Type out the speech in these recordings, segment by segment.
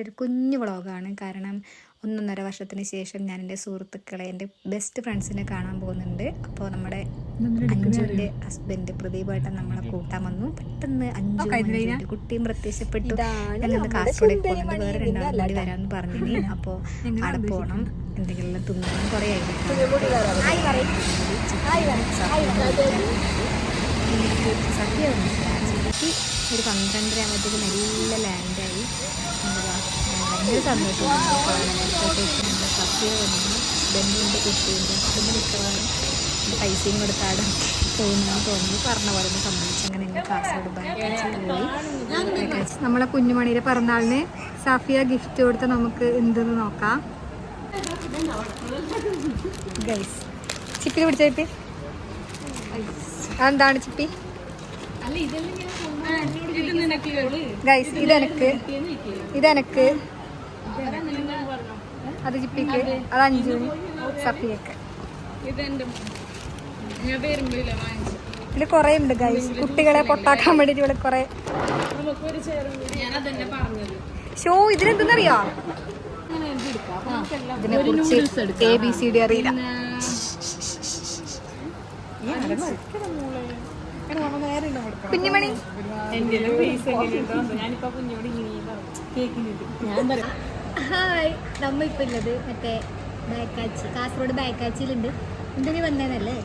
ഒരു കുഞ്ഞു വ്ളോഗാണ്. കാരണം 1.5 വർഷത്തിന് ശേഷം ഞാൻ എൻ്റെ സുഹൃത്തുക്കളെ, എൻ്റെ ബെസ്റ്റ് ഫ്രണ്ട്സിനെ കാണാൻ പോകുന്നുണ്ട്. അപ്പോൾ നമ്മുടെ അഞ്ജുവിൻ്റെ ഹസ്ബൻഡ് പ്രദീപായിട്ട് നമ്മളെ കൂട്ടാൻ വന്നു. പെട്ടെന്ന് അഞ്ജു കുട്ടിയും പ്രത്യക്ഷപ്പെട്ടു. ഞങ്ങൾ കാസർഗോഡേക്ക് പോകുന്നുണ്ട്, വേറെ 2 ആളും കൂടി വരാമെന്ന് പറഞ്ഞിനി. അപ്പോൾ അവിടെ പോകണം, എന്തെങ്കിലും തിന്നണം. കുറേ സദ്യ ഒരു 12:30 ആകുമ്പോഴത്തേക്ക് നല്ല ലാൻഡായി. ഭയങ്കര സന്തോഷമുണ്ട്. സദ്യ വന്നു, ഹസ്ബൻഡിൻ്റെ കുട്ടീൻ്റെ ഹസ്ബൻഡ് മിക്കവാറും പൈസയും കൊടുത്താടെ പോകുന്നതെന്ന് തോന്നി. പറഞ്ഞ പോലെ സംഭവിച്ചു. അങ്ങനെ ഞങ്ങൾ കാസർഗോഡ് ബാങ്ക് പോയി. നമ്മളെ കുഞ്ഞുമണിയുടെ പിറന്നാളിന് സഫിയ ഗിഫ്റ്റ് കൊടുത്ത് നമുക്ക് എന്തെന്ന് നോക്കാം. ഗൈസ്, ചിപ്പിനെ പിടിച്ച ചിപ്പി, അതെന്താണ് ചിപ്പി? ഗൈസ്, ഇതെനക്ക്, അത് ചിപ്പിക്ക്, അത് അഞ്ജുവിന്, സഫിയക്ക്. ഇതിൽ കുറേ ഉണ്ട് ഗൈസ്. കുട്ടികളെ പൊട്ടാക്കാൻ വേണ്ടിട്ട് ഇവിടെ കുറെ ഷോ. ഇതിനെന്തെന്നറിയോ? ഇതിനെ കുറിച്ച് ABCD അറിയില്ല. കുഞ്ഞുമണി, ഹായ്. നമ്മ ഇപ്പൊ ഉള്ളത് മറ്റേ ബാക്കാച്ചി, കാസർഗോഡ് ബാക്കാച്ചിയിലുണ്ട്. എന്തിനു വന്നേന്നല്ലേ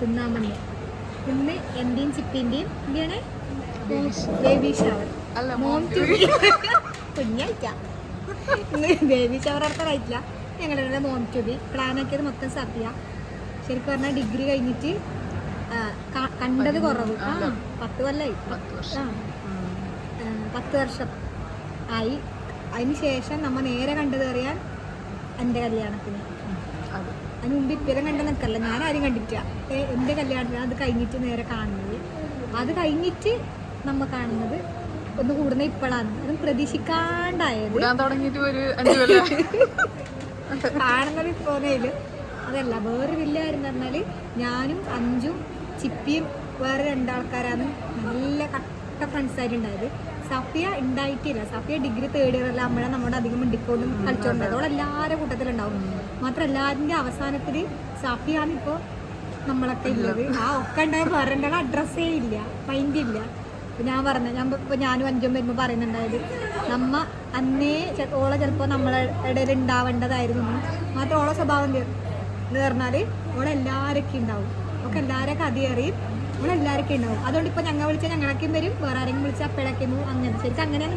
തിന്നാൻ വന്നേ. ഇന്ന് എന്റെയും ചിപ്പിന്റെയും എന്താണ് ബേബി ഷവർ. കുഞ്ഞാഴ്ച ഇന്ന് ബേബി ഷവർ നടത്താനായിട്ടില്ല. ഞങ്ങളുടെ മോം ട്യൂബി പ്ലാൻ ആക്കിയത് മൊത്തം സഫിയ. ശരിക്കും പറഞ്ഞാൽ ഡിഗ്രി കഴിഞ്ഞിട്ട് കണ്ടത് കുറവ്. 10 കൊല്ലമായി, 10 വർഷം ആയി. അതിന് ശേഷം നമ്മ നേരെ കണ്ടത് അറിയാൻ എൻ്റെ കല്യാണത്തിന്. അതിന് മുമ്പ് ഇപ്പേരും കണ്ട നിൽക്കല്ല, ഞാൻ ആരും കണ്ടിട്ടില്ല. എൻ്റെ കല്യാണത്തിന് അത് കഴിഞ്ഞിട്ട് നേരെ കാണുന്നത്. അത് കഴിഞ്ഞിട്ട് നമ്മ കാണുന്നത് ഒന്ന് കൂടുന്ന ഇപ്പോഴാണ്. അതും പ്രതീക്ഷിക്കാണ്ടായത്. കാണുന്നത് ഇപ്പോന്നേല് അതല്ല, വേറെ വലിയ കാര്യം എന്ന് പറഞ്ഞാൽ ഞാനും അഞ്ജും ചിപ്പിയും വേറെ 2 ആൾക്കാരാണ് നല്ല കട്ട ഫ്രണ്ട്സായിട്ടുണ്ടായത്. സഫിയ ഉണ്ടായിട്ടില്ല. സഫിയ ഡിഗ്രി 3rd ഇയർ അല്ല അമ്മ നമ്മുടെ അധികം മിണ്ടിക്കൊണ്ടും കളിച്ചോണ്ടായത്. അവൾ എല്ലാവരുടെ കൂട്ടത്തിലുണ്ടാവും. മാത്രം എല്ലാവരുടെ അവസാനത്തിൽ സഫിയാണ് ഇപ്പോൾ നമ്മളൊക്കെ ഉള്ളത്. ആ ഒക്കെ ഉണ്ടായ വേറെ അഡ്രസ്സേ ഇല്ല, മൈൻഡ് ഇല്ല. ഞാൻ പറഞ്ഞ ഞാനും അഞ്ചും വരുമ്പോൾ പറയുന്നുണ്ടായത് നമ്മ അന്നേ ഓളെ ചിലപ്പോൾ നമ്മളെ ഇടയിൽ ഉണ്ടാവേണ്ടതായിരുന്നു. മാത്രം ഓളെ സ്വഭാവം എന്ന് പറഞ്ഞാൽ ഓളെല്ലാവരൊക്കെ ഉണ്ടാവും. ഒക്കെ എല്ലാവരൊക്കെ അറിയും, നമ്മളെല്ലാവരൊക്കെ ഉണ്ടാവും. അതുകൊണ്ട് ഇപ്പോൾ ഞങ്ങൾ വിളിച്ചാൽ ഞങ്ങളൊക്കെയും വരും, വേറെ ആരെങ്കിലും വിളിച്ചാൽ അപ്പോഴൊക്കെ അങ്ങനെ. ശരിക്കും അങ്ങനെയാണ്.